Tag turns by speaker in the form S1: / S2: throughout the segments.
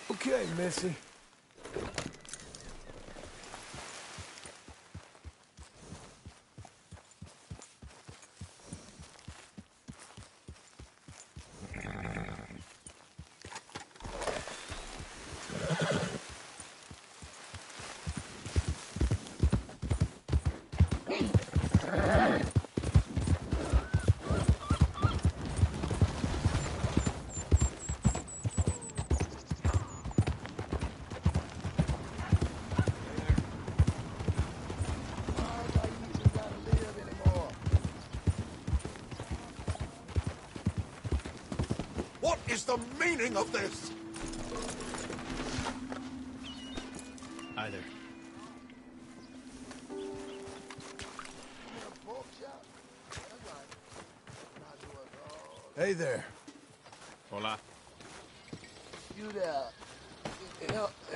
S1: Okay, Missy.
S2: What is the meaning of this?
S3: Either.
S1: Hey there.
S3: Hola.
S4: You there.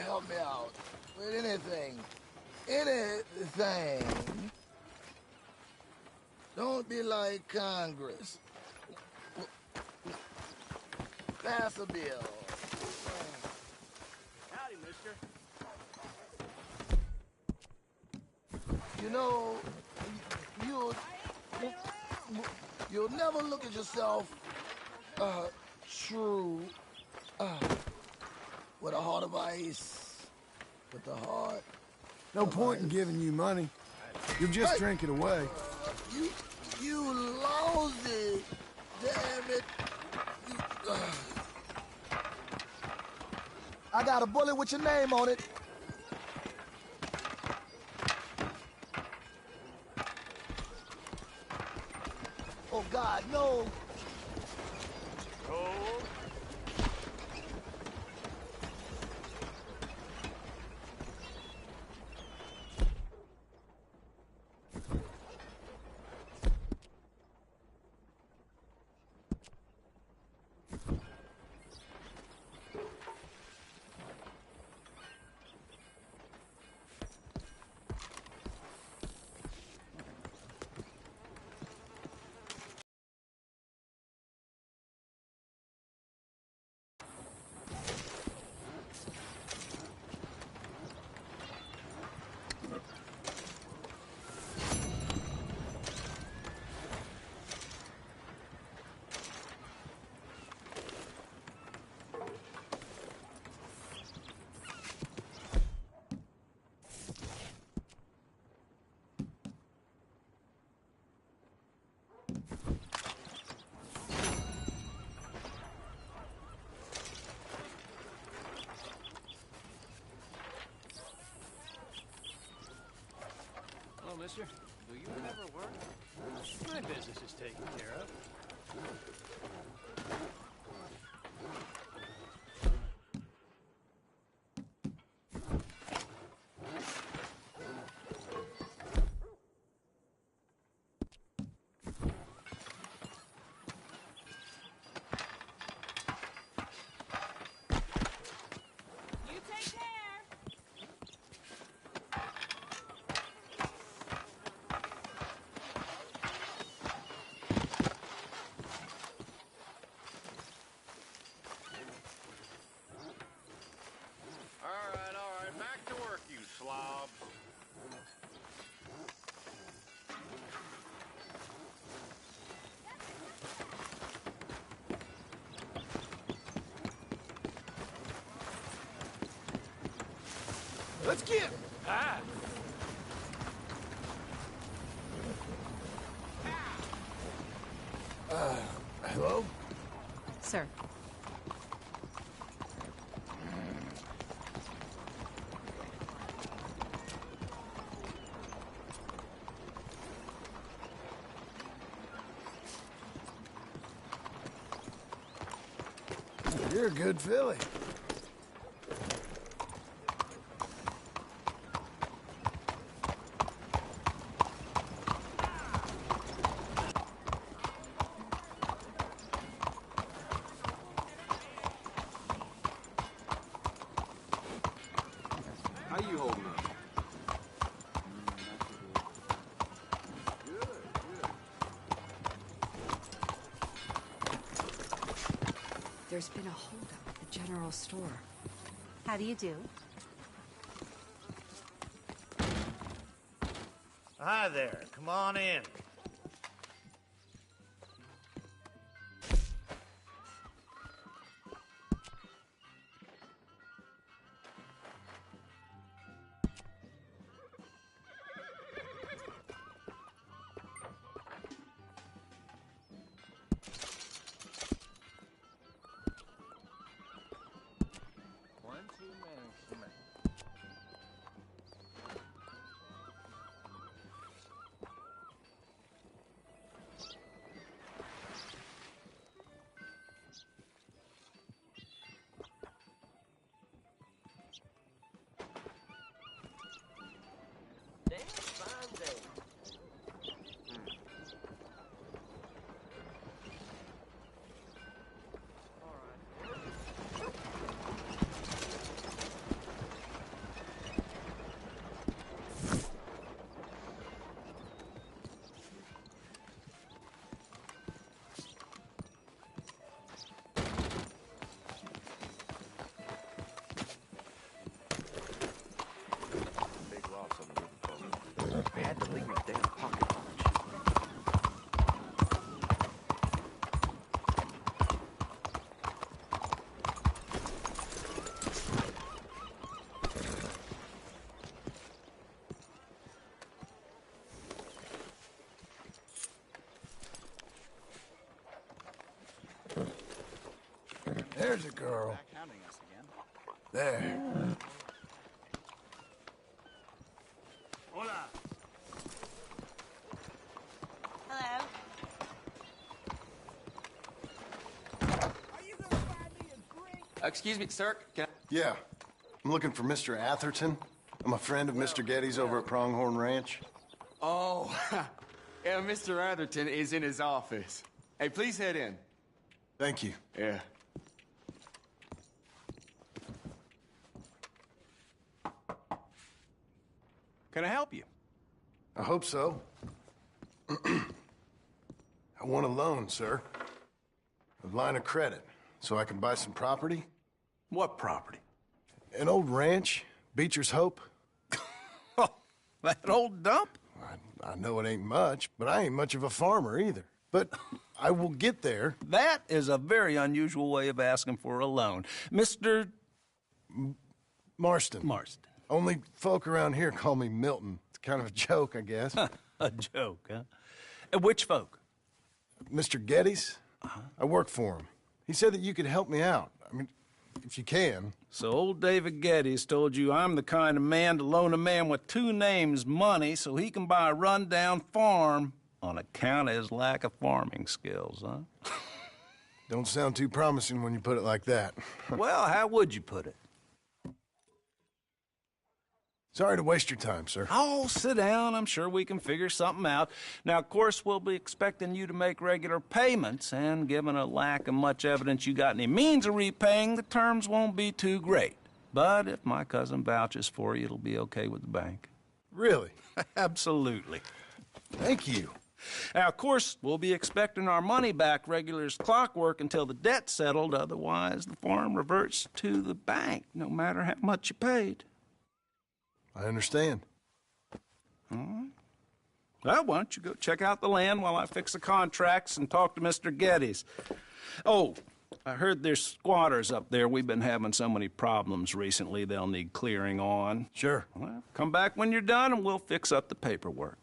S4: Help me out with anything. Anything. Don't be like Congress. Pass a bill.
S3: Howdy, mister.
S4: You know, you'll never look at yourself true with a heart of ice. With the heart.
S1: No point in giving you money. You'll just drink it away.
S4: You lost it. Damn it. I got a bullet with your name on it. Oh, God, no.
S3: Oh. Well, mister, do you ever work? My business is taken care of.
S5: You take care.
S2: All right, back to work, you slobs.
S1: Let's get...
S3: Ah!
S1: Hello?
S5: Sir.
S1: You're a good filly.
S6: How you holding up?
S5: There's been a holdup at the general store. How do you do?
S2: Hi there. Come on in.
S6: I had to leave my damn pocket watch.
S4: There's a girl. There.
S5: Hello?
S6: Excuse me, sir. Can
S1: Yeah. I'm looking for Mr. Atherton. I'm a friend of Mr. Getty's over at Pronghorn Ranch.
S6: Oh, yeah, Mr. Atherton is in his office. Hey, please head in.
S1: Thank you.
S6: Yeah. Can I help you?
S1: I hope so. I want a loan, sir. A line of credit, so I can buy some property.
S6: What property?
S1: An old ranch, Beecher's Hope.
S4: Oh, that old dump?
S1: I know it ain't much, but I ain't much of a farmer either. But I will get there.
S4: That is a very unusual way of asking for a loan. Mr.
S1: Marston.
S4: Marston.
S1: Only folk around here call me Milton. It's kind of a joke, I guess.
S4: A joke, huh? Which folk?
S1: Mr. Getty's? I work for him. He said that you could help me out. I mean, if you can.
S4: So old David Geddes told you I'm the kind of man to loan a man with two names money so he can buy a rundown farm on account of his lack of farming skills, huh?
S1: Don't sound too promising when you put it like that.
S4: Well, how would you put it?
S1: Sorry to waste your time, sir.
S4: Oh, sit down. I'm sure we can figure something out. Now, of course, we'll be expecting you to make regular payments, and given a lack of much evidence you got any means of repaying, the terms won't be too great. But if my cousin vouches for you, it'll be okay with the bank.
S1: Really?
S4: Absolutely.
S1: Thank you.
S4: Now, of course, we'll be expecting our money back regular as clockwork until the debt's settled. Otherwise, the farm reverts to the bank, no matter how much you paid.
S1: I understand.
S4: All right. Well, why don't you go check out the land while I fix the contracts and talk to Mr. Geddes. Oh, I heard there's squatters up there. We've been having so many problems recently, they'll need clearing on.
S1: Sure.
S4: Well, come back when you're done and we'll fix up the paperwork.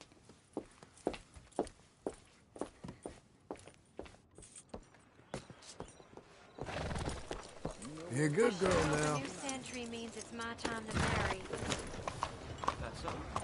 S1: You're a good girl now.
S5: The new century means it's my time to marry.
S3: That's all.
S5: Well then.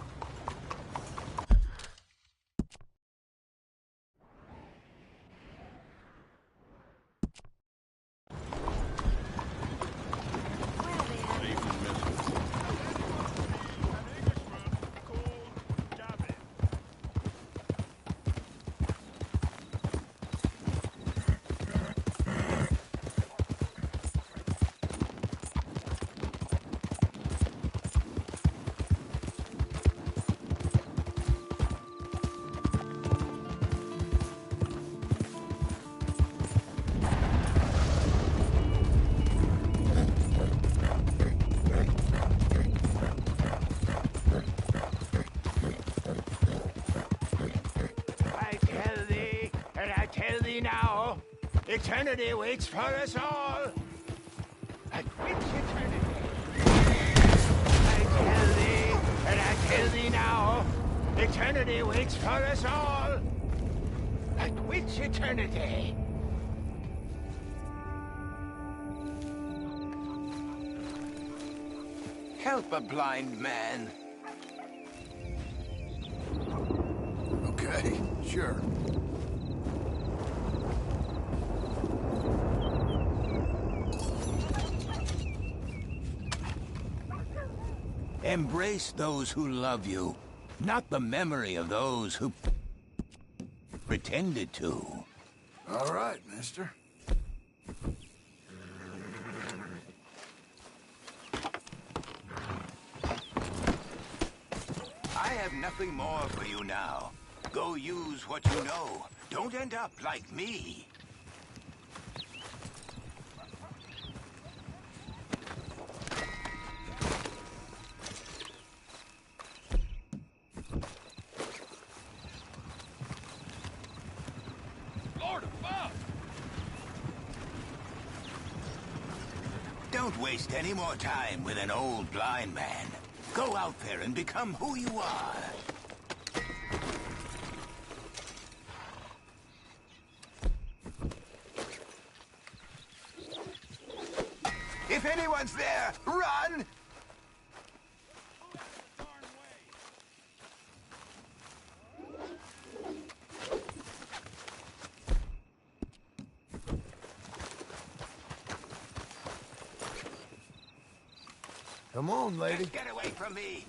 S2: Eternity waits for us all. At which eternity? I tell thee, and I tell thee now, eternity waits for us all. At which eternity?
S7: Help a blind man.
S1: Okay, sure.
S7: Embrace those who love you, not the memory of those who pretended to.
S1: All right, mister.
S7: I have nothing more for you now. Go use what you know. Don't end up like me.
S2: Lord above!
S7: Don't waste any more time with an old blind man. Go out there and become who you are. If anyone's there, run!
S1: Come on, lady.
S7: Just get away from me!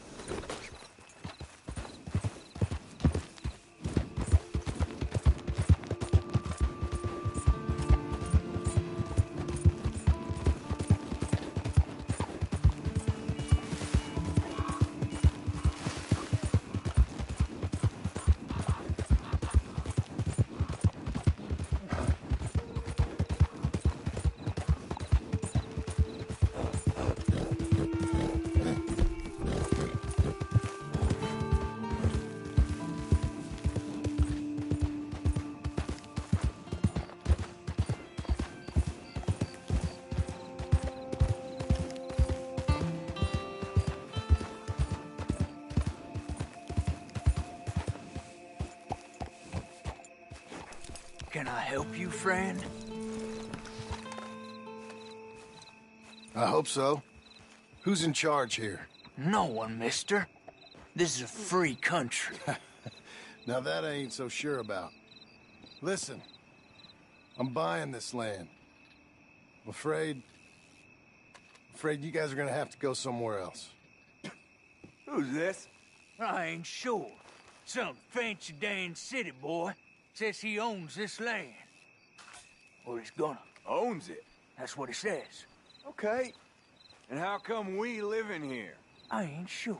S3: Can I help you, friend?
S1: I hope so. Who's in charge here?
S3: No one, mister. This is a free country.
S1: Now that I ain't so sure about. Listen, I'm buying this land. I'm afraid you guys are gonna have to go somewhere else.
S6: Who's this?
S3: I ain't sure. Some fancy Dan city boy says he owns this land. Or he's gonna.
S6: Owns it.
S3: That's what he says.
S6: Okay. And how come we live in here?
S3: I ain't sure.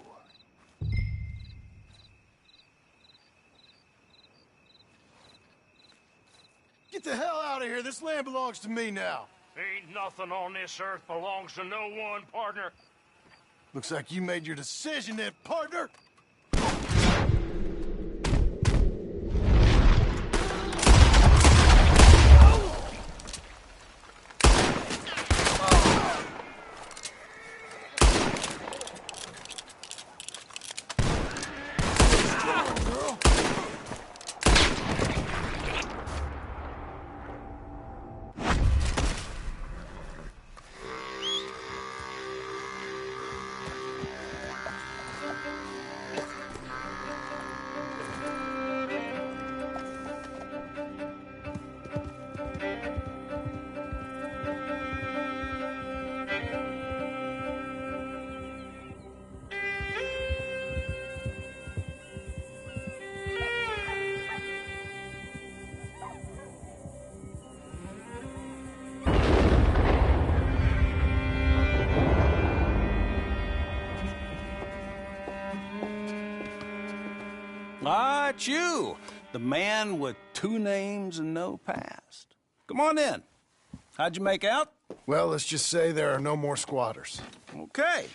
S1: Get the hell out of here. This land belongs to me now.
S2: Ain't nothing on this earth belongs to no one, partner.
S1: Looks like you made your decision then, partner.
S4: Ah, it's you, the man with 2 names and no past. Come on in. How'd you make out?
S1: Well, let's just say there are no more squatters.
S4: Okay.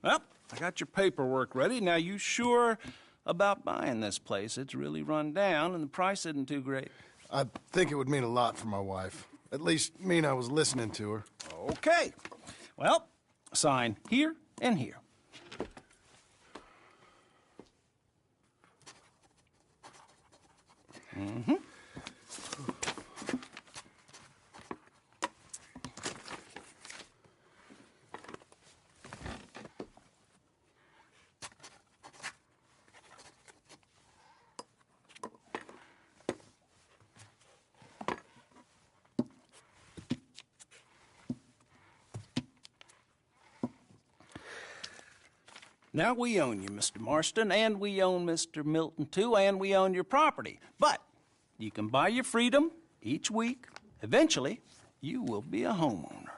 S4: Well, I got your paperwork ready. Now, you sure about buying this place? It's really run down, and the price isn't too great.
S1: I think it would mean a lot for my wife. At least mean I was listening to her.
S4: Okay. Well, sign here and here. Mm-hmm. Now, we own you, Mr. Marston, and we own Mr. Milton, too, and we own your property. But you can buy your freedom each week. Eventually, you will be a homeowner.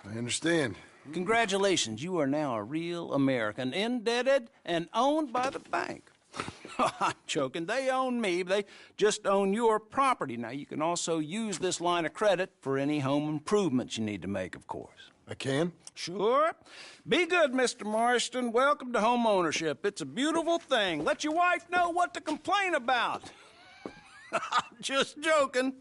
S1: I understand.
S4: Congratulations, you are now a real American, indebted and owned by the bank. I'm joking. They own me. They just own your property. Now, you can also use this line of credit for any home improvements you need to make, of course.
S1: I can?
S4: Sure. Be good, Mr. Marston. Welcome to home ownership. It's a beautiful thing. Let your wife know what to complain about. Just joking.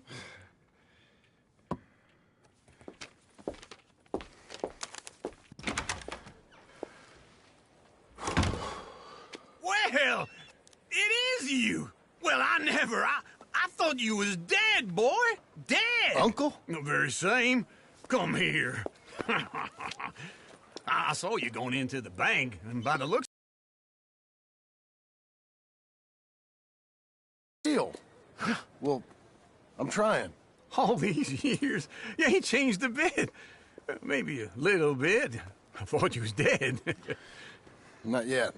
S3: Well, it is you. Well, I thought you was dead, boy. Dead.
S1: Uncle?
S3: The very same. Come here. I saw you going into the bank, and by the looks...
S1: Deal. Well, I'm trying.
S3: All these years, you ain't changed a bit. Maybe a little bit. I thought you was dead.
S1: Not yet.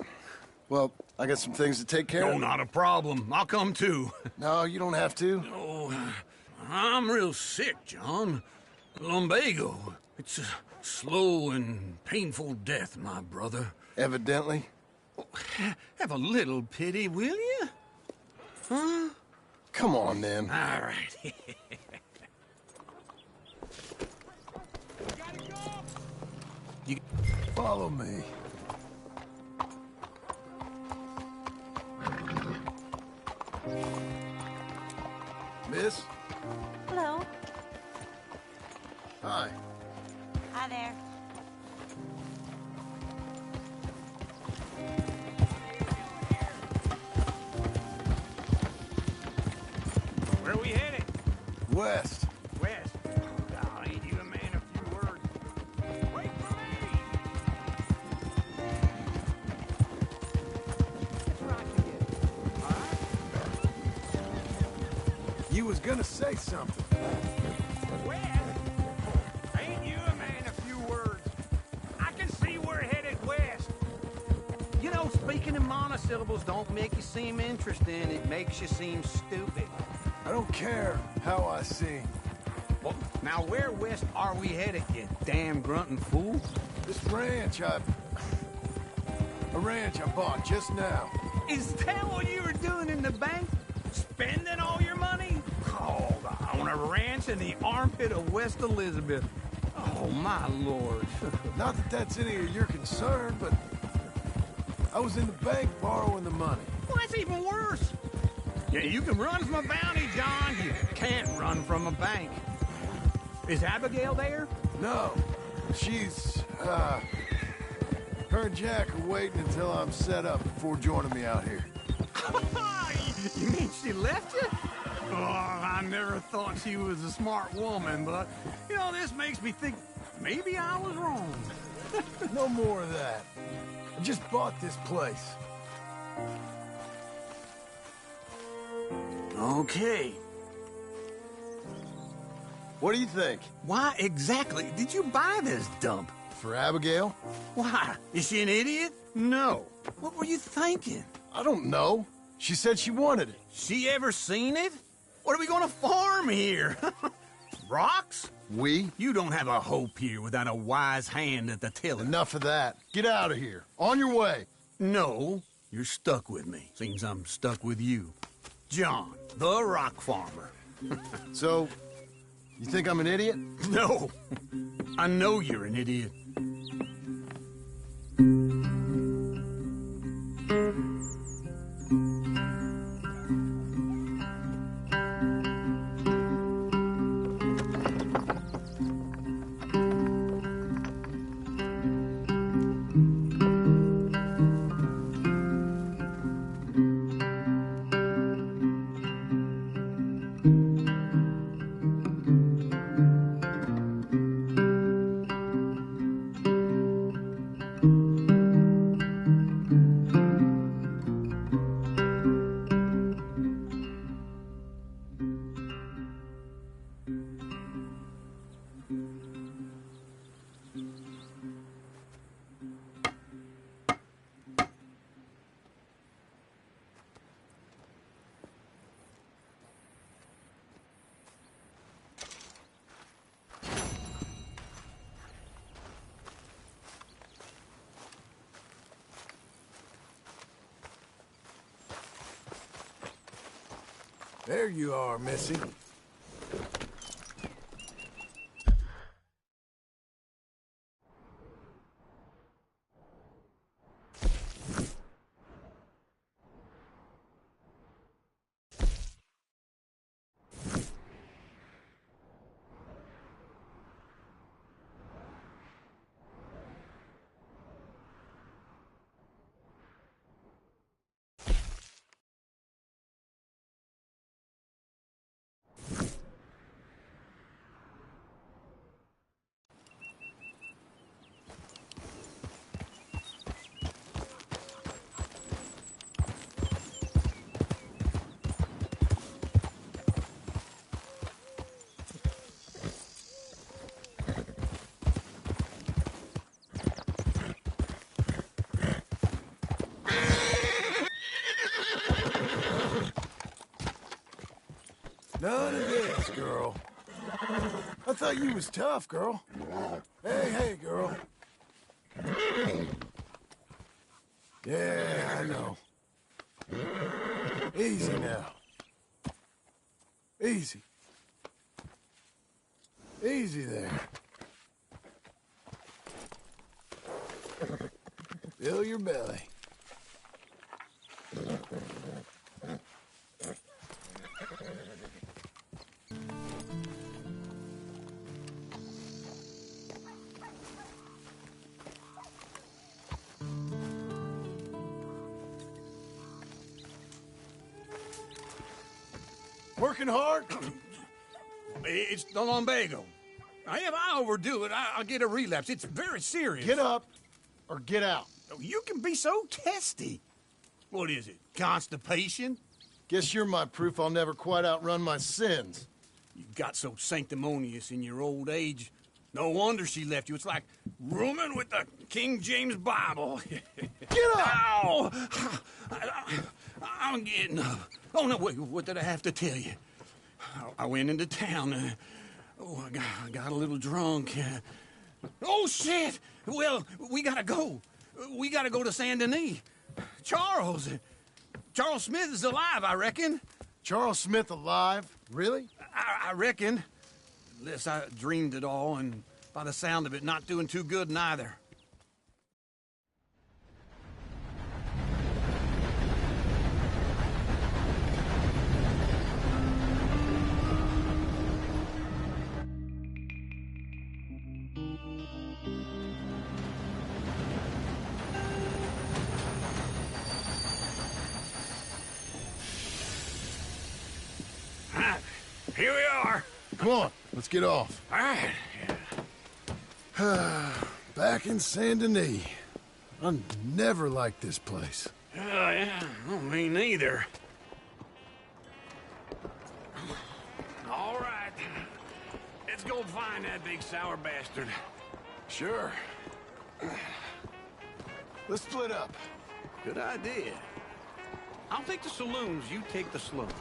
S1: Well, I got some things to take care
S3: No,
S1: of.
S3: not a problem. I'll come too.
S1: No, you don't have to.
S3: Oh, I'm real sick, John. Lumbago. It's a slow and painful death, my brother.
S1: Evidently.
S3: Have a little pity, will you? Huh?
S1: Come on, then.
S3: All right.
S1: Follow me. Miss?
S5: Hello.
S1: Hi.
S5: Hi there.
S3: Where are we headed?
S1: West.
S3: West. Oh, ain't you a man of few words? Wait for me!
S1: You was gonna say something.
S3: West? Ain't you a man of few words? I can see we're headed west.
S8: You know, speaking in monosyllables don't make you seem interesting. It makes you seem stupid.
S1: I don't care how I sing.
S8: Well, now where west are we headed, you damn grunting fool?
S1: This ranch I bought just now.
S8: Is that what you were doing in the bank? Spending all your money? Oh, on a ranch in the armpit of West Elizabeth. Oh, my lord.
S1: Not that that's any of your concern, but I was in the bank borrowing the money.
S8: Well, that's even worse. Yeah, you can run from a bounty, John. You can't run from a bank. Is Abigail there?
S1: No, she's, her and Jack are waiting until I'm set up before joining me out here.
S8: You mean she left you? Oh, I never thought she was a smart woman, but, you know, this makes me think maybe I was wrong.
S1: No more of that. I just bought this place.
S8: Okay.
S1: What do you think?
S8: Why exactly did you buy this dump?
S1: For Abigail?
S8: Why? Is she an idiot? No. What were you thinking?
S1: I don't know. She said she wanted it.
S8: She ever seen it? What are we gonna farm here? Rocks?
S1: We?
S8: You don't have a hope here without a wise hand at the tiller.
S1: Enough of that. Get out of here. On your way.
S8: No, you're stuck with me. Seems I'm stuck with you. John, the rock farmer.
S1: So, you think I'm an idiot?
S8: No, I know you're an idiot.
S1: There you are, Missy. None of this, girl. I thought you was tough, girl. Hey, girl. Yeah, I know. Easy now. Easy. Easy there. Fill your belly. Working hard?
S3: It's the lumbago. If I overdo it, I'll get a relapse. It's very serious.
S1: Get up or get out.
S3: You can be so testy. What is it, constipation?
S1: Guess you're my proof I'll never quite outrun my sins.
S3: You got so sanctimonious in your old age. No wonder she left you. It's like rooming with the King James Bible.
S1: Get up!
S3: Ow! I'm getting up. Oh, no, wait, what did I have to tell you? I went into town. I got a little drunk. Oh, shit! Well, we gotta go. We gotta go to Saint Denis. Charles Smith is alive, I reckon.
S1: Charles Smith alive? Really?
S3: I reckon. Unless I dreamed it all, and by the sound of it, not doing too good neither. Here we are.
S1: Come on, let's get off.
S3: All right.
S1: Back in Saint Denis. I never liked this place.
S3: Yeah, well, me neither. All right. Let's go find that big sour bastard.
S1: Sure. Let's split up.
S3: Good idea. I'll take the saloons, you take the slums.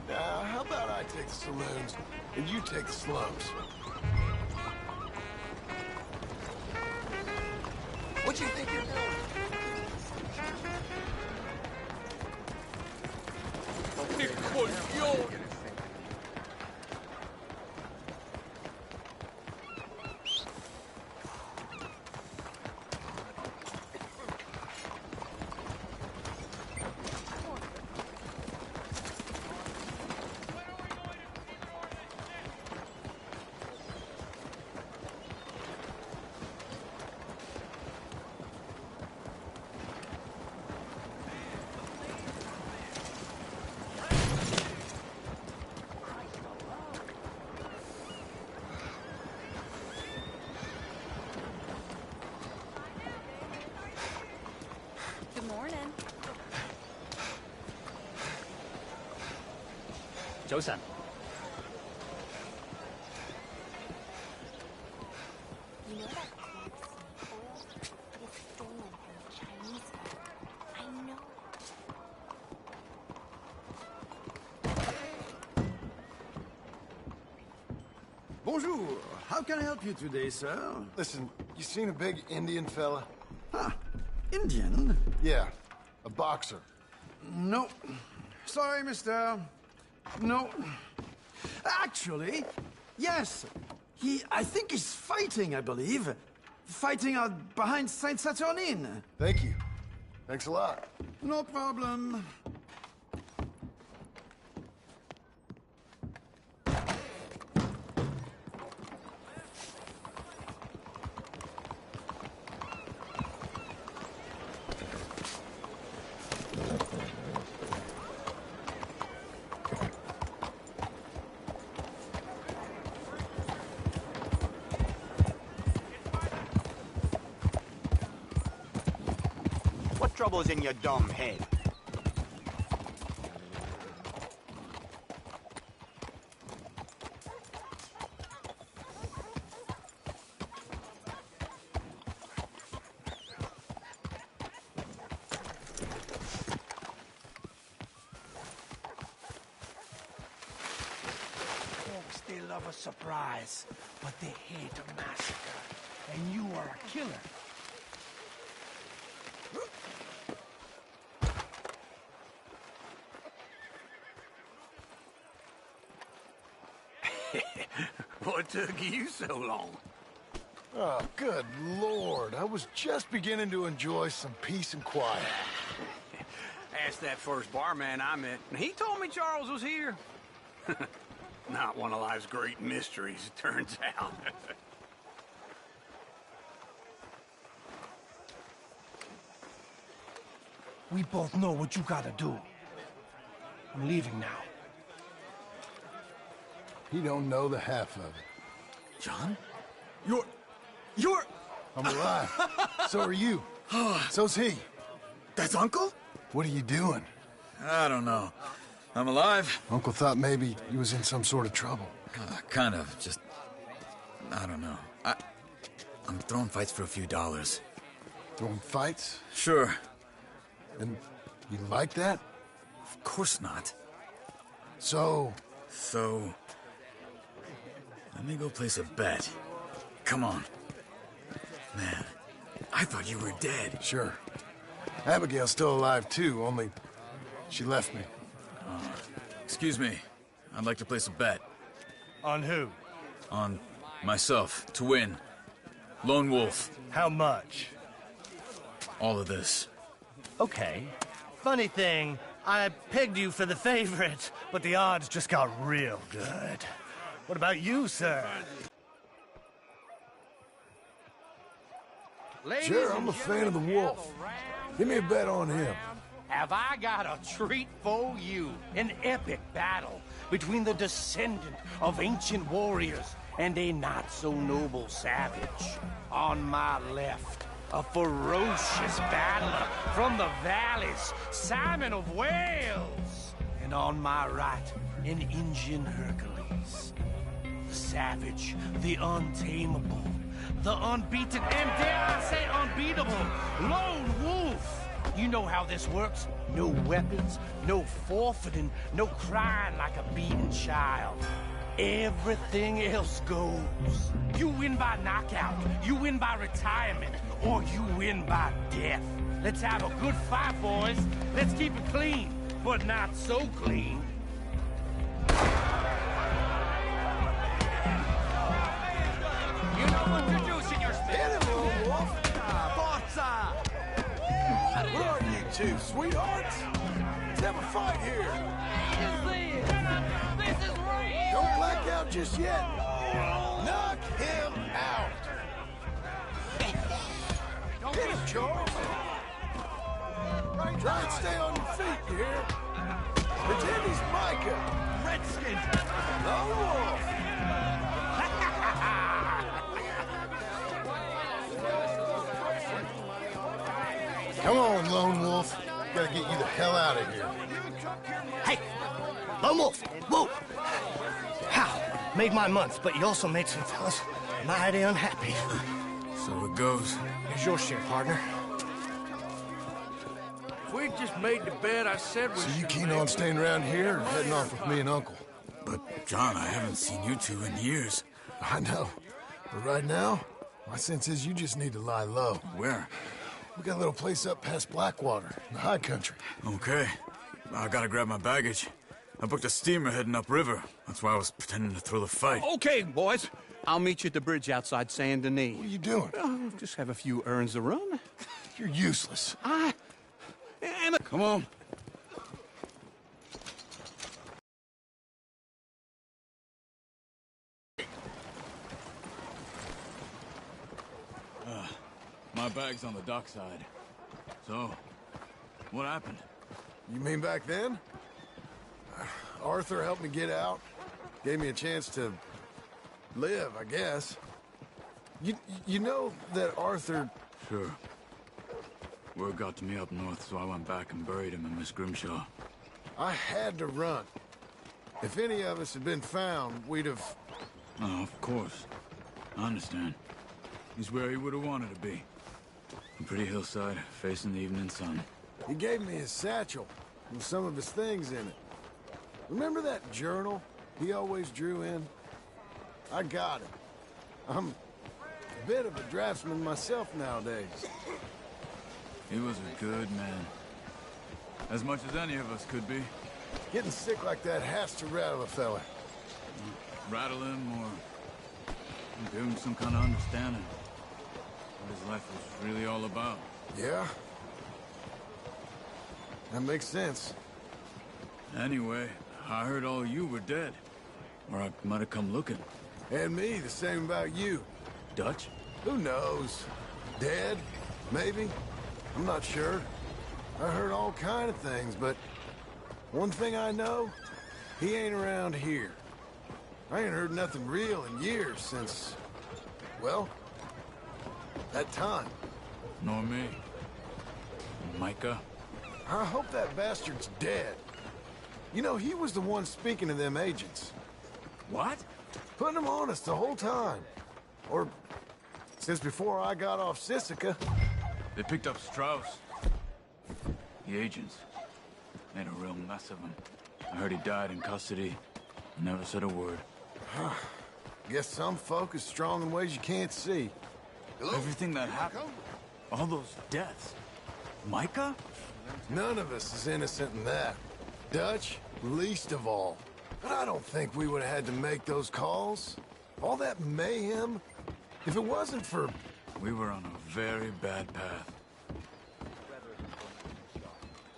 S1: Now, how about I take the saloons and you take the slums? What you think you're doing?
S5: Good morning.
S9: 早晨。Bonjour. How can I help you today, sir?
S1: Listen, you seen a big Indian fella?
S9: Ah, Indian?
S1: Yeah, a boxer.
S9: No. Sorry, mister. No. Actually, yes. I think he's fighting, I believe. Fighting out behind Saint Saturnin.
S1: Thank you. Thanks a lot.
S9: No problem.
S7: What trouble's in your dumb head?
S2: Folks, they love a surprise, but they hate a massacre. And you are a killer.
S3: What took you so long?
S1: Oh, good Lord. I was just beginning to enjoy some peace and quiet.
S8: Asked that first barman I met, and he told me Charles was here. Not one of life's great mysteries, it turns out.
S2: We both know what you gotta do. I'm leaving now.
S1: He don't know the half of it.
S3: John?
S1: You're... I'm alive. So are you. So's he.
S3: That's Uncle?
S1: What are you doing?
S10: I don't know. I'm alive.
S1: Uncle thought maybe you was in some sort of trouble.
S10: Kind of. Just... I don't know. I'm throwing fights for a few dollars.
S1: Throwing fights?
S10: Sure.
S1: And you like that?
S10: Of course not.
S1: So...
S10: Let me go place a bet. Come on. Man, I thought you were dead.
S1: Sure. Abigail's still alive, too, only she left me.
S10: Excuse me. I'd like to place a bet.
S11: On who?
S10: On myself, to win. Lone Wolf.
S11: How much?
S10: All of this.
S11: Okay. Funny thing, I pegged you for the favorite, but the odds just got real good. What about you, sir?
S1: Sure, I'm a fan of the wolf. Give me a bet on him.
S2: Have I got a treat for you? An epic battle between the descendant of ancient warriors and a not-so-noble savage. On my left, a ferocious battler from the valleys, Simon of Wales. And on my right, an Indian Hercules. The savage, the untamable, the unbeaten, and dare I say unbeatable, Lone Wolf. You know how this works. No weapons, no forfeiting, no crying like a beaten child. Everything else goes. You win by knockout, you win by retirement, or you win by death. Let's have a good fight, boys. Let's keep it clean, but not so clean. You know what to do, Senor Smith.
S1: Hit him, Lone Wolf. What are you two, sweethearts? Let's have a fight here.
S2: This is real.
S1: Don't black out just yet. Knock him out. Hit him, Charles. Try and stay on your feet, you hear? Pretend he's Micah.
S2: Redskins.
S1: Lone Wolf. Come on, Lone Wolf. Gotta get you the hell out of here.
S11: Hey! Lone Wolf! Whoa! How? Made my month, but you also made some fellas mighty unhappy.
S10: So it goes.
S11: Here's your share, partner.
S9: If we just made the bet, I said we
S1: So you keen on staying around here or heading off with me and Uncle?
S10: But, John, I haven't seen you two in years.
S1: I know. But right now, my sense is you just need to lie low.
S10: Where?
S1: We got a little place up past Blackwater, in the high country.
S10: Okay. I gotta grab my baggage. I booked a steamer heading upriver. That's why I was pretending to throw the fight.
S3: Okay, boys. I'll meet you at the bridge outside Saint Denis.
S1: What are you doing?
S3: Oh, just have a few errands to run.
S1: You're useless.
S3: Come on.
S10: My bag's on the dockside. So, what happened?
S1: You mean back then? Arthur helped me get out. Gave me a chance to live, I guess. You know that Arthur...
S10: Sure. Word got to me up north, so I went back and buried him in Miss Grimshaw.
S1: I had to run. If any of us had been found, we'd have...
S10: Oh, of course. I understand. He's where he would have wanted to be. A pretty hillside, facing the evening sun.
S1: He gave me his satchel with some of his things in it. Remember that journal he always drew in? I got it. I'm a bit of a draftsman myself nowadays.
S10: He was a good man. As much as any of us could be.
S1: Getting sick like that has to rattle a fella.
S10: Rattle him or give him some kind of understanding. What his life was really all about.
S1: Yeah? That makes sense.
S10: Anyway, I heard all you were dead. Or I might have come looking.
S1: And me, the same about you.
S10: Dutch?
S1: Who knows? Dead? Maybe? I'm not sure. I heard all kind of things, but one thing I know, he ain't around here. I ain't heard nothing real in years since, well, that time.
S10: Nor me. Micah?
S1: I hope that bastard's dead. You know, he was the one speaking to them agents.
S10: What?
S1: Putting them on us the whole time. Or since before I got off Sisika.
S10: They picked up Strauss. The agents. Made a real mess of him. I heard he died in custody. Never said a word.
S1: Guess some folk is strong in ways you can't see.
S10: Everything that happened. All those deaths. Micah?
S1: None of us is innocent in that. Dutch, least of all. But I don't think we would have had to make those calls. All that mayhem. If it wasn't for...
S10: We were on a very bad path.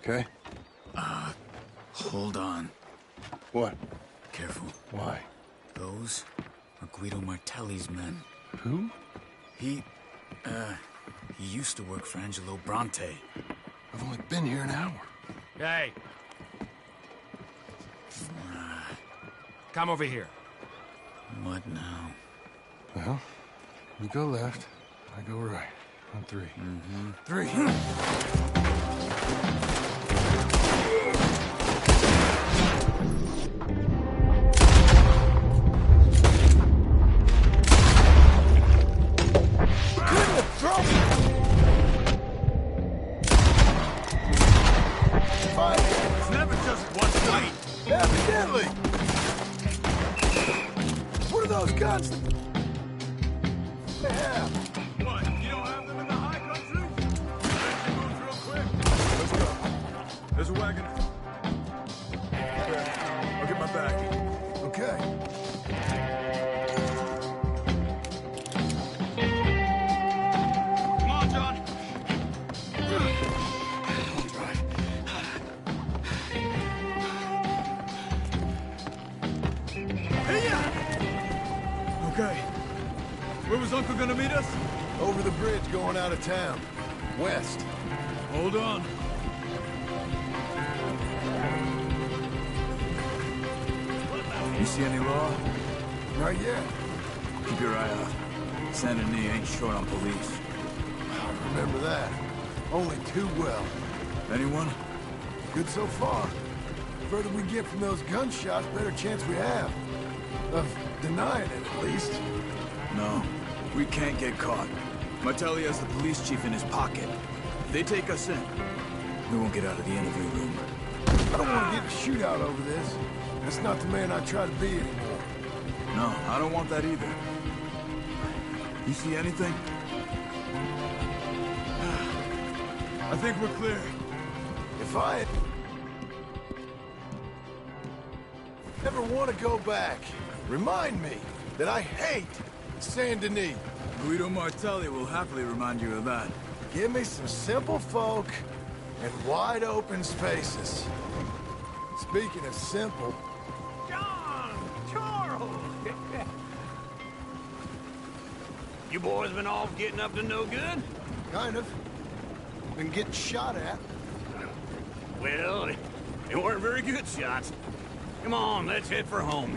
S1: Okay.
S10: Hold on.
S1: What?
S10: Careful.
S1: Why?
S10: Those are Guido Martelli's men.
S1: Who?
S10: He used to work for Angelo Bronte.
S1: I've only been here an hour.
S12: Hey. Come over here.
S10: What now?
S1: Well, you go left, I go right. On three.
S10: Mm-hmm.
S1: 3. Couldn't have thrown Fight!
S12: It's never just one fight.
S1: Evidently! What are those guns? Yeah.
S10: What? You don't have them in the high country? Moves real quick. Let's go. There's a wagon. I'll get my bag.
S1: Okay.
S3: Come on, John.
S10: Okay. Where was Uncle gonna meet us?
S1: Over the bridge going out of town. West.
S10: Hold on. You see any law?
S1: Not yet.
S10: Keep your eye out. Saint Denis ain't short on police.
S1: I remember that. Only too well.
S10: Anyone?
S1: Good so far. Further we get from those gunshots, better chance we have. Of denying it, at least.
S10: No. We can't get caught. Martelli has the police chief in his pocket. If they take us in, we won't get out of the interview room.
S1: I don't want to get in a shootout over this. That's not the man I try to be anymore.
S10: No, I don't want that either. You see anything? I think we're clear.
S1: If I ever want to go back, remind me that I hate Saint Denis.
S10: Guido Martelli will happily remind you of that.
S1: Give me some simple folk and wide open spaces. Speaking of simple...
S8: John! Charles! You boys been off getting up to no good?
S1: Kind of. Been getting shot at.
S8: Well, they weren't very good shots. Come on, let's head for home.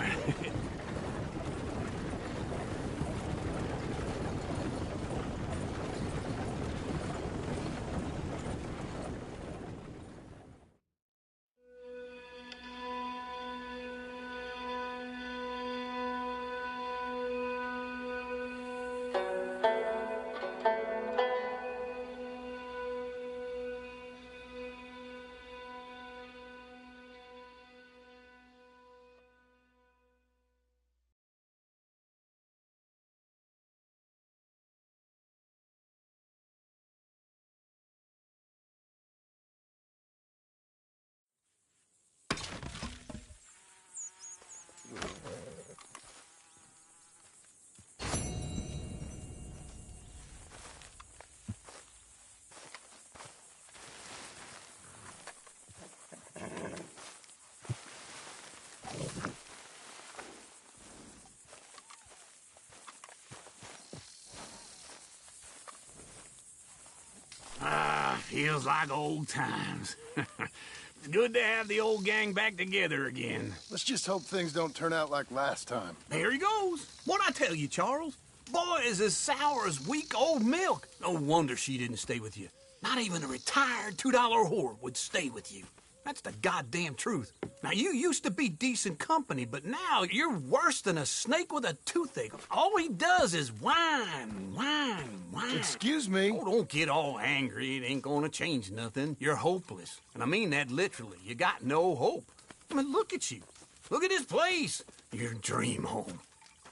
S8: Feels like old times. It's good to have the old gang back together again.
S1: Let's just hope things don't turn out like last time.
S8: There he goes. What'd I tell you, Charles? Boy is as sour as week-old milk. No wonder she didn't stay with you. Not even a retired $2 whore would stay with you. That's the goddamn truth. Now, you used to be decent company, but now you're worse than a snake with a toothache. All he does is whine, whine, whine.
S1: Excuse me?
S8: Oh, don't get all angry. It ain't gonna change nothing. You're hopeless. And I mean that literally. You got no hope. I mean, look at you. Look at this place. Your dream home.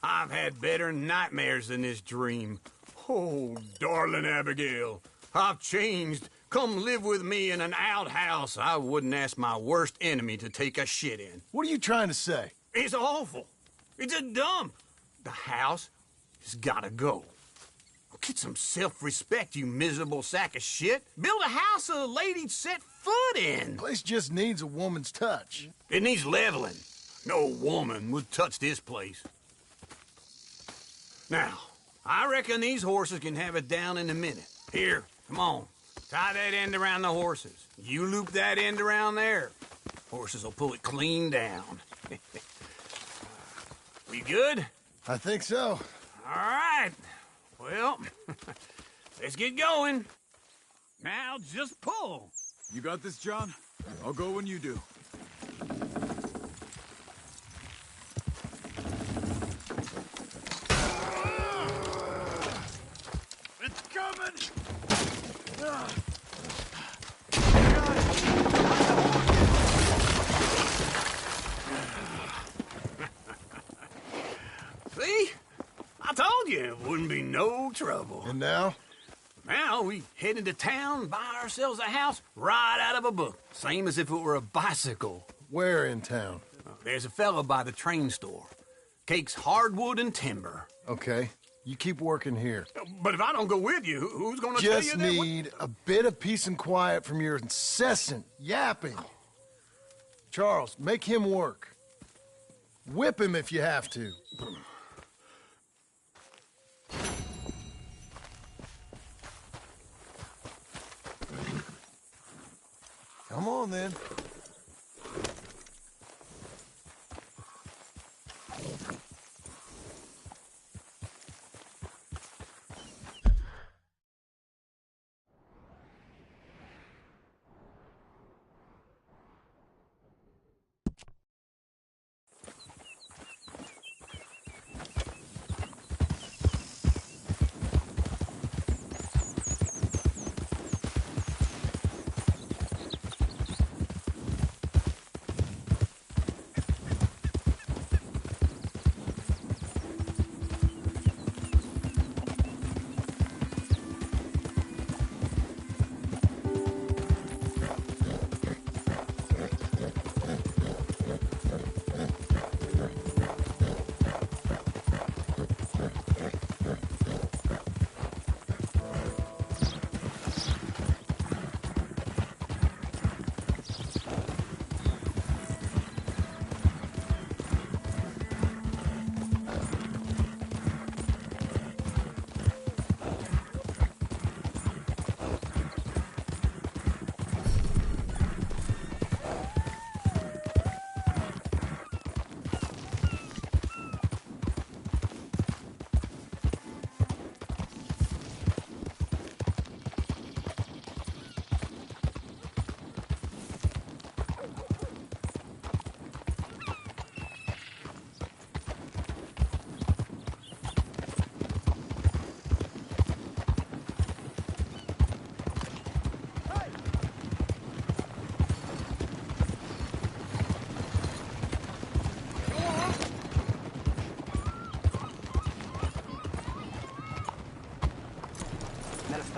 S8: I've had better nightmares than this dream. Oh, darling Abigail, I've changed. Come live with me in an outhouse I wouldn't ask my worst enemy to take a shit in.
S1: What are you trying to say?
S8: It's awful. It's a dump. The house has gotta go. Get some self-respect, you miserable sack of shit. Build a house a lady'd set foot in.
S1: The place just needs a woman's touch.
S8: It needs leveling. No woman would touch this place. Now, I reckon these horses can have it down in a minute. Here, come on. Tie that end around the horses. You loop that end around there. Horses will pull it clean down. We good?
S1: I think so.
S8: All right. Well, let's get going. Now just pull.
S10: You got this, John? I'll go when you do.
S9: It's coming!
S8: See? I told you it wouldn't be no trouble.
S1: And now?
S8: Now we head into town, buy ourselves a house right out of a book. Same as if it were a bicycle.
S1: Where in town?
S8: There's a fella by the train store. Cakes hardwood and timber.
S1: Okay. You keep working here.
S8: But if I don't go with you, who's gonna tell you
S1: Just
S8: that?
S1: need a bit of peace and quiet from your incessant yapping. Charles, make him work. Whip him if you have to. Come on, then.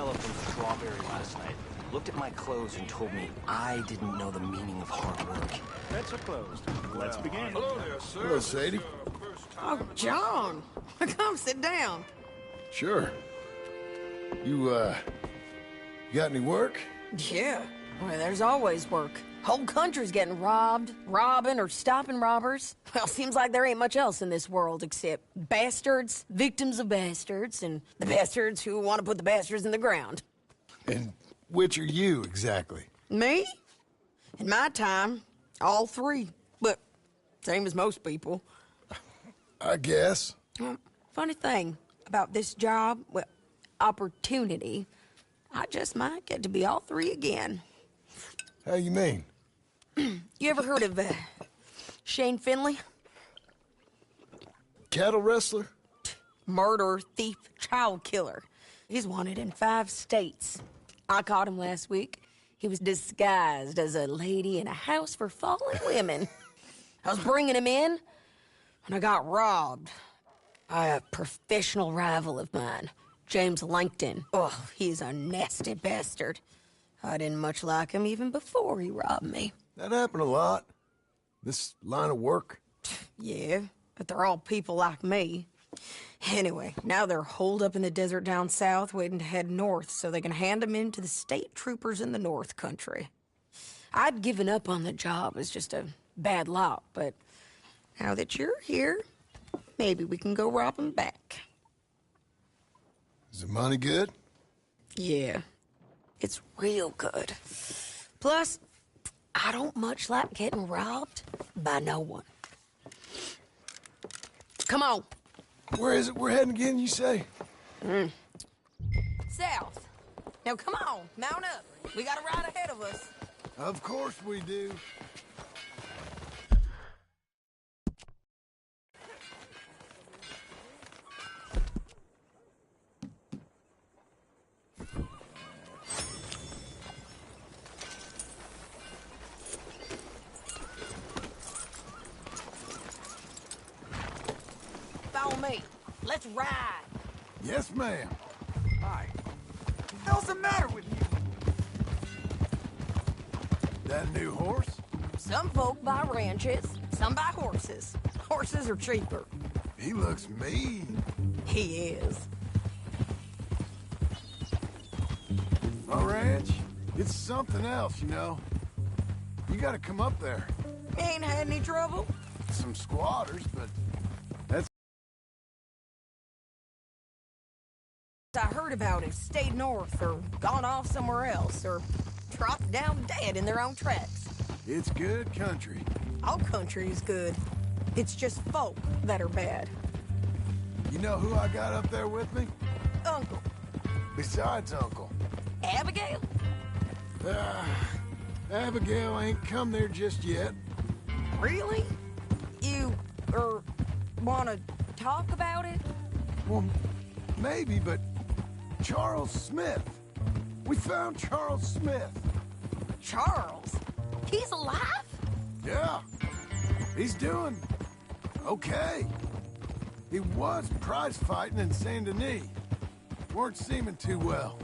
S13: fella from Strawberry last night looked at my clothes and told me I didn't know the meaning of hard work.
S2: Bets are closed. Let's begin.
S12: Hello there, sir.
S1: Hello, Sadie.
S14: Oh, John. Come sit down.
S1: Sure. You got any work?
S14: Yeah. Well, there's always work. Whole country's getting robbed, robbing, or stopping robbers. Well, seems like there ain't much else in this world except bastards, victims of bastards, and the bastards who want to put the bastards in the ground.
S1: And which are you, exactly?
S14: Me? In my time, all three. But same as most people.
S1: I guess.
S14: Funny thing about this job, well, opportunity, I just might get to be all three again.
S1: How you mean?
S14: You ever heard of Shane Finley?
S1: Cattle wrestler?
S14: Murderer, thief, child killer. He's wanted in 5 states. I caught him last week. He was disguised as a lady in a house for fallen women. I was bringing him in, and I got robbed by a professional rival of mine, James Langton. Oh, he's a nasty bastard. I didn't much like him even before he robbed me.
S1: That happened a lot. This line of work.
S14: Yeah, but they're all people like me. Anyway, now they're holed up in the desert down south waiting to head north so they can hand them in to the state troopers in the north country. I'd given up on the job as just a bad lot, but now that you're here, maybe we can go rob them back.
S1: Is the money good?
S14: Yeah, it's real good. Plus, I don't much like getting robbed by no one. Come on.
S1: Where is it we're heading again, you say?
S14: South. Now come on, mount up. We got a ride ahead of us.
S1: Of course we do.
S14: Follow me. Let's ride.
S1: Yes, ma'am.
S2: Hi. What the hell's the matter with you?
S1: That new horse?
S14: Some folk buy ranches, some buy horses. Horses are cheaper.
S1: He looks mean.
S14: He is.
S1: My ranch, it's something else, you know. You gotta come up there.
S14: Ain't had any trouble?
S1: Some squatters, but that's...
S14: I heard about it, stayed north or gone off somewhere else or dropped down dead in their own tracks.
S1: It's good country.
S14: All country is good. It's just folk that are bad.
S1: You know who I got up there with me?
S14: Uncle.
S1: Besides Uncle.
S14: Abigail?
S1: Abigail ain't come there just yet.
S14: Really? You, wanna talk about it?
S1: Well, maybe, but Charles Smith. We found Charles Smith.
S14: Charles? He's alive?
S1: Yeah. He's doing okay. He was prize fighting in Saint Denis. Weren't seeming too well.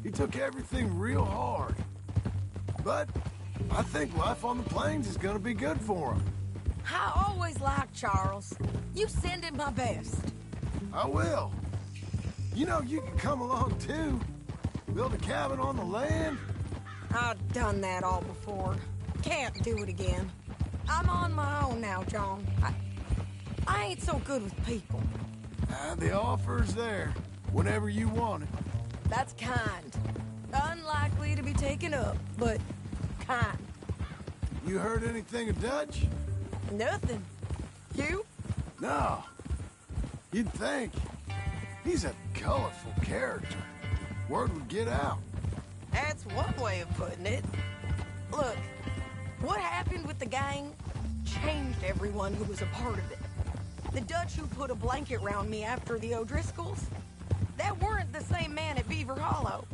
S1: He took everything real hard. But I think life on the plains is gonna be good for him.
S14: I always liked Charles. You send him my best.
S1: I will. You know, you can come along too. Build a cabin on the land.
S14: I've done that all before. Can't do it again. I'm on my own now, John. I ain't so good with people.
S1: The offer's there, whenever you want it.
S14: That's kind. Unlikely to be taken up, but kind.
S1: You heard anything of Dutch?
S14: Nothing. You?
S1: No. You'd think. He's a colorful character. Word would get out.
S14: That's one way of putting it. Look, what happened with the gang changed everyone who was a part of it. The Dutch who put a blanket round me after the O'Driscolls, that weren't the same man at Beaver Hollow.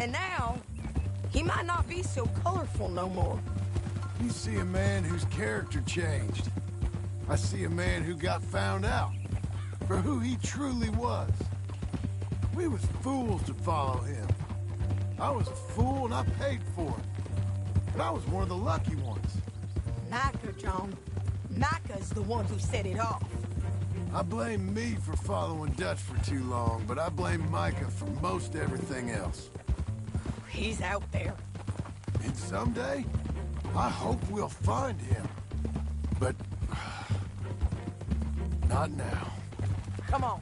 S14: And now, he might not be so colorful no more.
S1: You see a man whose character changed. I see a man who got found out for who he truly was. We was fools to follow him. I was a fool and I paid for it. But I was one of the lucky ones.
S14: Micah, John. Micah's the one who set it off.
S1: I blame me for following Dutch for too long, but I blame Micah for most everything else.
S14: He's out there.
S1: And someday, I hope we'll find him. But... not now.
S14: Come on.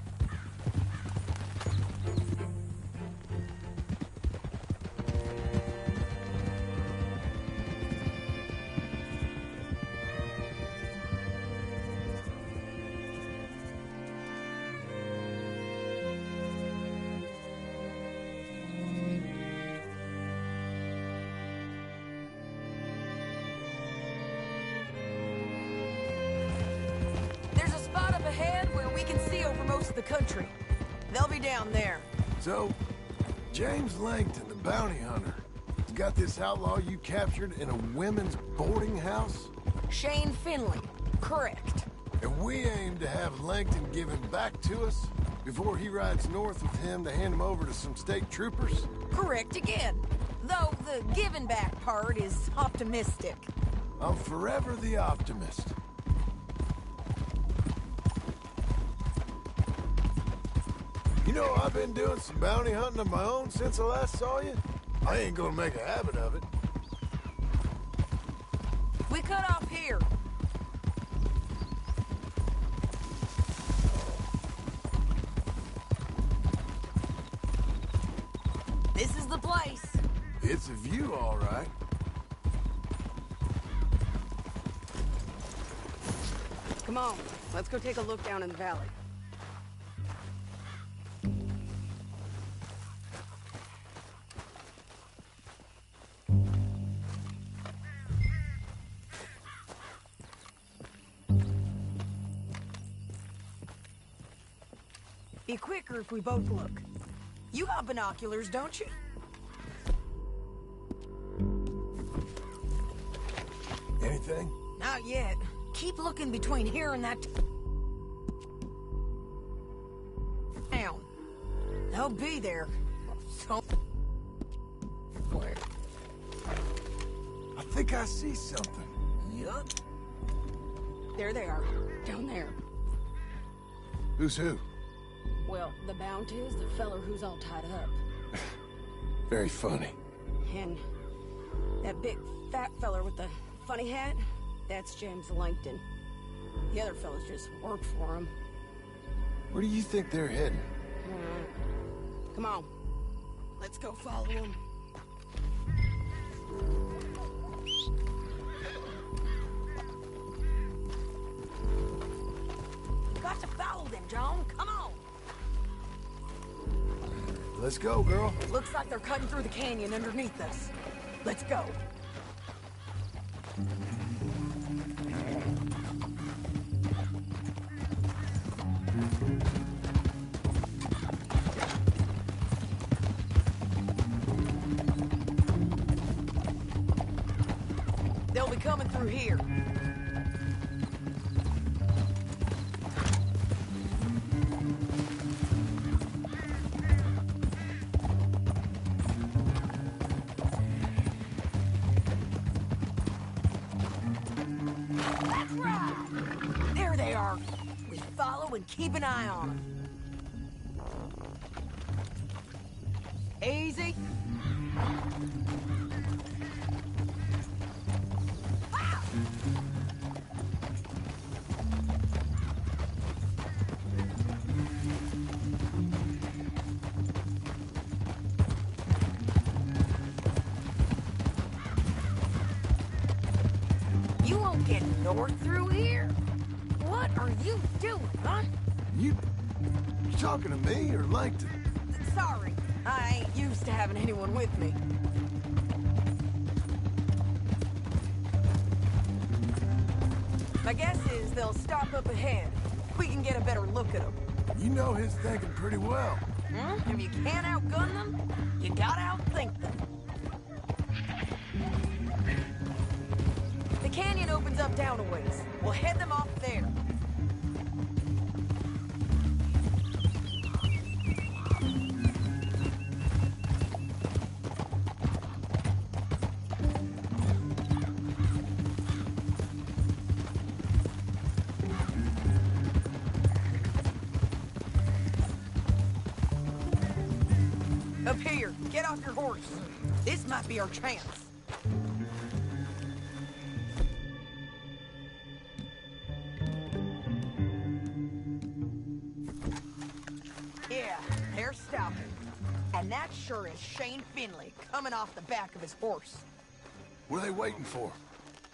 S14: The country. They'll be down there.
S1: So, James Langton, the bounty hunter, has got this outlaw you captured in a women's boarding house?
S14: Shane Finley. Correct.
S1: And we aim to have Langton give him back to us before he rides north with him to hand him over to some state troopers?
S14: Correct again. Though the giving back part is optimistic.
S1: I'm forever the optimist. You know, I've been doing some bounty hunting of my own since I last saw you. I ain't gonna make a habit of it.
S14: We cut off here. This is the place.
S1: It's a view, all right.
S15: Come on, let's go take a look down in the valley.
S14: Be quicker if we both look. You got binoculars, don't you?
S1: Anything?
S14: Not yet. Keep looking between here and that town. They'll be there. Somewhere.
S1: I think I see something.
S14: Yup. There they are. Down there.
S1: Who's who?
S15: Well, the bounty is the feller who's all tied up.
S1: Very funny.
S15: And that big fat feller with the funny hat, that's James Langton. The other fellas just work for him.
S1: Where do you think they're heading?
S15: Come on. Let's go follow them.
S14: Got to follow them, John. Come on.
S1: Let's go, girl.
S14: Looks like they're cutting through the canyon underneath us. Let's go. They'll be coming through here. That's right. There they are. We follow and keep an eye on them. Easy. You won't get north through here. What are you doing, huh?
S1: You talking to me or Langton?
S14: Sorry, I ain't used to having anyone with me. My guess is they'll stop up ahead. We can get a better look at them.
S1: You know his thinking pretty well.
S14: If you can't outgun them, you gotta outthink them. The canyon opens up down a ways. We'll head them off there.
S15: Up here, get off your horse. This might be our chance. Yeah, they're stopping. And that sure is Shane Finley coming off the back of his horse.
S1: What are they waiting for?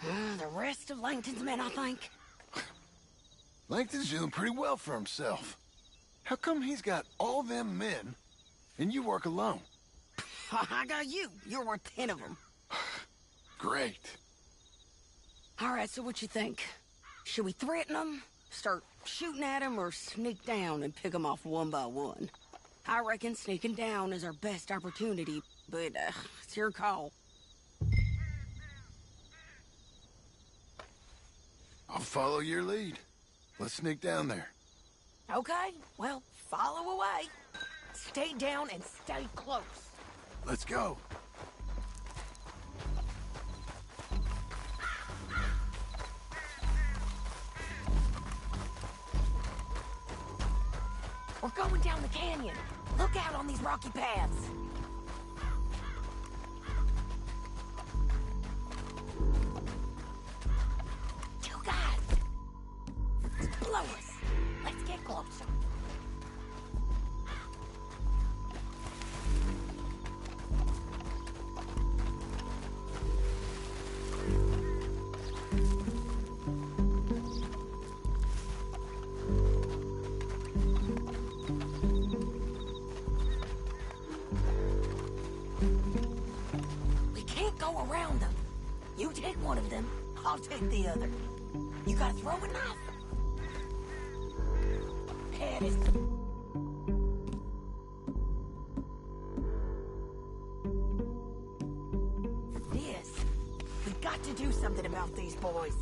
S15: The rest of Langton's men, I think.
S1: Langton's doing pretty well for himself. How come he's got all them men, and you work alone?
S15: I got you. You're worth 10 of them.
S1: Great.
S15: All right, so what you think? Should we threaten them, start shooting at them, or sneak down and pick them off one by one? I reckon sneaking down is our best opportunity, but it's your call.
S1: I'll follow your lead. Let's sneak down there.
S15: Okay, well, follow away. Stay down and stay close.
S1: Let's go.
S15: We're going down the canyon. Look out on these rocky paths. You guys! Blow us. Let's get closer. Around them. You take one of them, I'll take the other. You gotta throw a knife. Head is... Yes. We got to do something about these boys.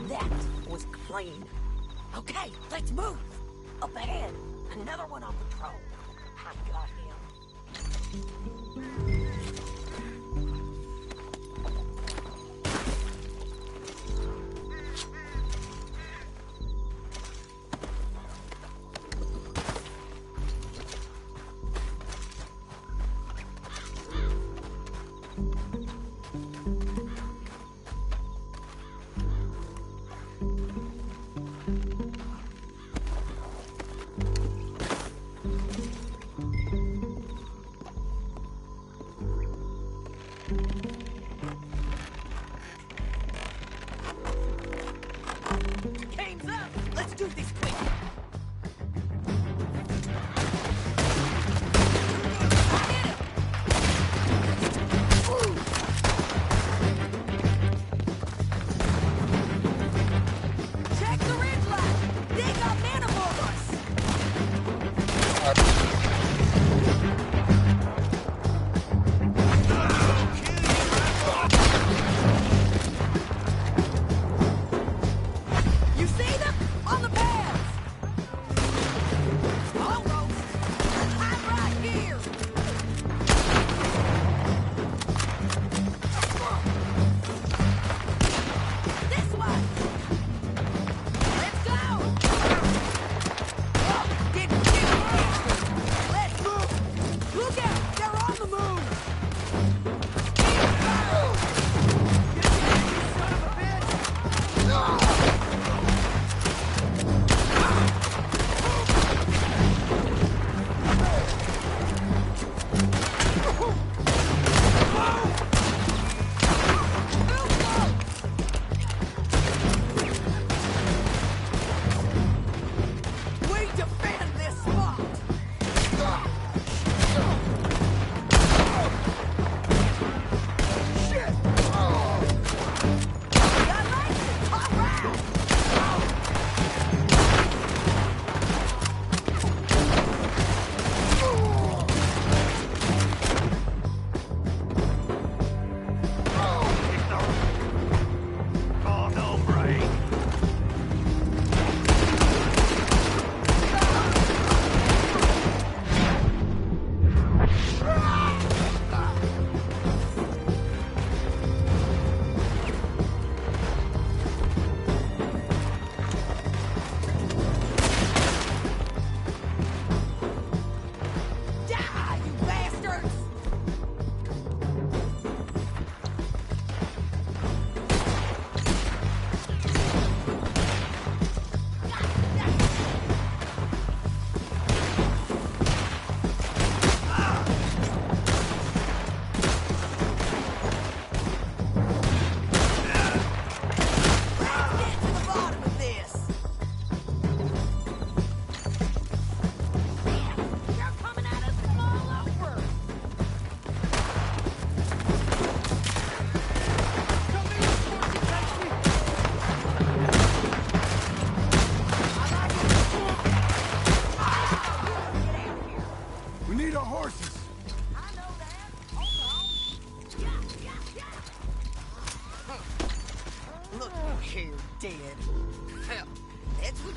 S15: That was clean. Okay, let's move. Up ahead, another one on patrol. I got him.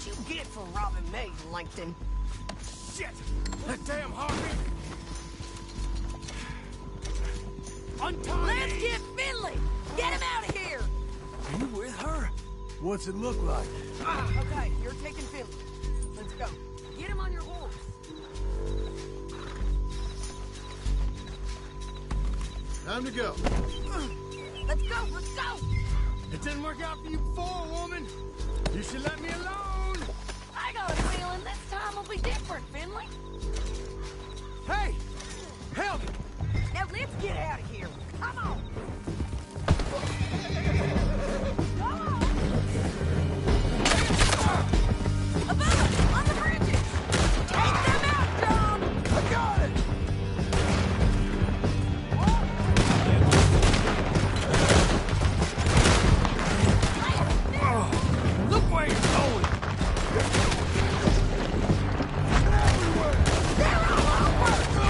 S15: you get for robbing me, Langton?
S12: Shit! That damn Harvey! Untie
S15: Let's
S12: me!
S15: get Finley! Get him out of here!
S1: You with her? What's it look like?
S15: Okay, you're taking Finley. Let's go. Get him on your horse.
S1: Time to go.
S15: Let's go, let's go!
S2: It didn't work out for you before, woman. You should let me alone.
S15: I got a feeling this time will be different, Finley.
S2: Hey! Help!
S15: Now let's get out of here. Come on! Go on! Above! On the bridges! Take them out, John!
S1: I got it!
S12: Look where you're going!
S15: They're all over!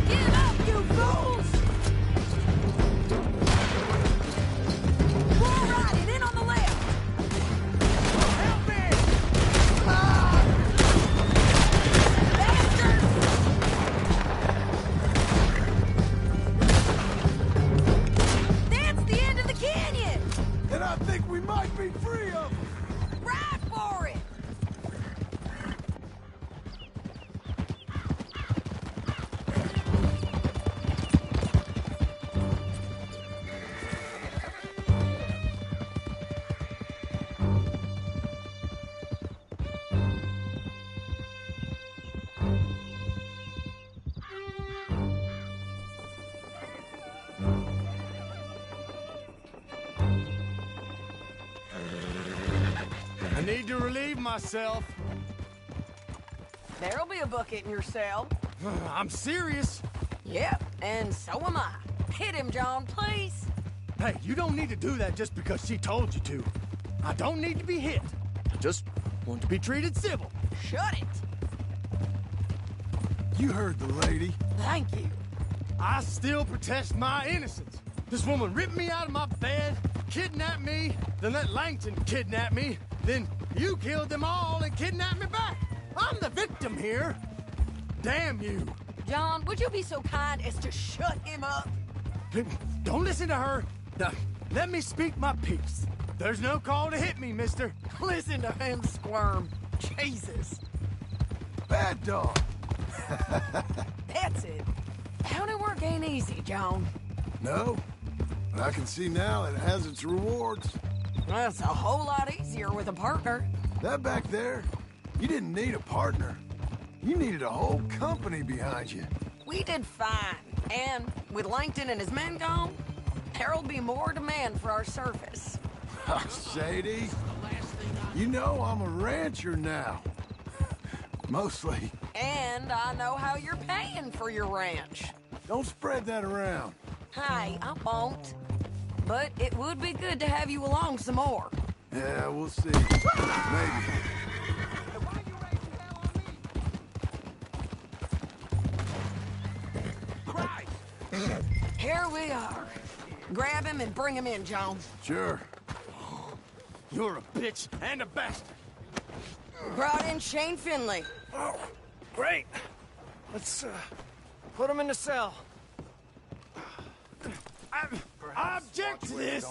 S15: Give up, you fools! Bull riding in on the left!
S2: Help me!
S15: That's the end of the canyon!
S1: And I think we might be free of them.
S15: Ride for it!
S2: I need to relieve myself.
S15: There'll be a bucket in your cell.
S2: I'm serious.
S15: Yep, and so am I. Hit him, John, please.
S2: Hey, you don't need to do that just because she told you to. I don't need to be hit. I just want to be treated civil.
S15: Shut it.
S1: You heard the lady.
S15: Thank you.
S2: I still protest my innocence. This woman ripped me out of my bed, kidnapped me, then let Langton kidnap me, then you killed them all and kidnapped me back. I'm the victim here. Damn you.
S15: John, would you be so kind as to shut him up?
S2: Don't listen to her. Now, let me speak my piece. There's no call to hit me, mister.
S15: Listen to him squirm. Jesus.
S1: Bad dog.
S15: That's it. County work ain't easy, John.
S1: No, but I can see now it has its rewards.
S15: That's a whole lot easier with a partner.
S1: That back there, you didn't need a partner. You needed a whole company behind you.
S15: We did fine. And with Langton and his men gone, there'll be more demand for our service.
S1: Sadie, you know I'm a rancher now. Mostly.
S15: And I know how you're paying for your ranch.
S1: Don't spread that around.
S15: Hey, I won't. But it would be good to have you along some more.
S1: Yeah, we'll see. Maybe.
S15: Here we are. Grab him and bring him in, John.
S1: Sure.
S2: You're a bitch and a bastard.
S15: Brought in Shane Finley.
S11: Oh, great. Let's put him in the cell.
S2: I object to this.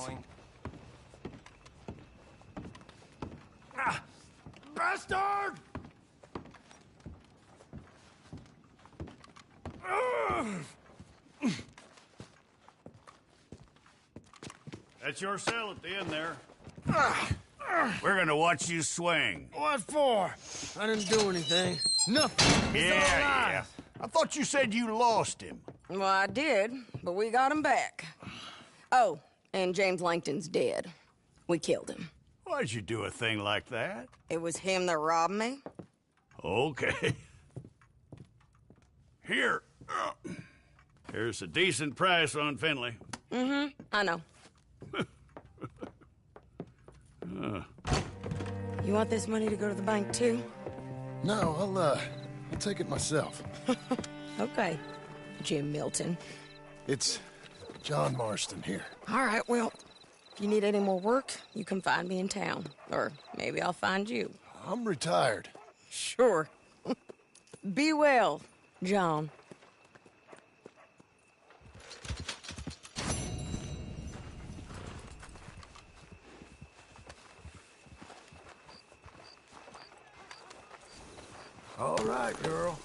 S2: Bastard!
S12: That's your cell at the end there. We're gonna watch you swing.
S11: What for? I didn't do anything. Nothing. It's all lies.
S12: I thought you said you lost him.
S15: Well, I did, but we got him back. Oh, and James Langton's dead. We killed him.
S12: Why'd you do a thing like that?
S15: It was him that robbed me.
S12: Okay. Here. Here's a decent price on Finley.
S15: Mm-hmm, I know. You want this money to go to the bank, too?
S1: No, I'll take it myself.
S15: Okay, Jim Milton.
S1: It's John Marston here.
S14: All right, well, if you need any more work, you can find me in town. Or maybe I'll find you.
S1: I'm retired.
S14: Sure. Be well, John.
S1: All right, girl.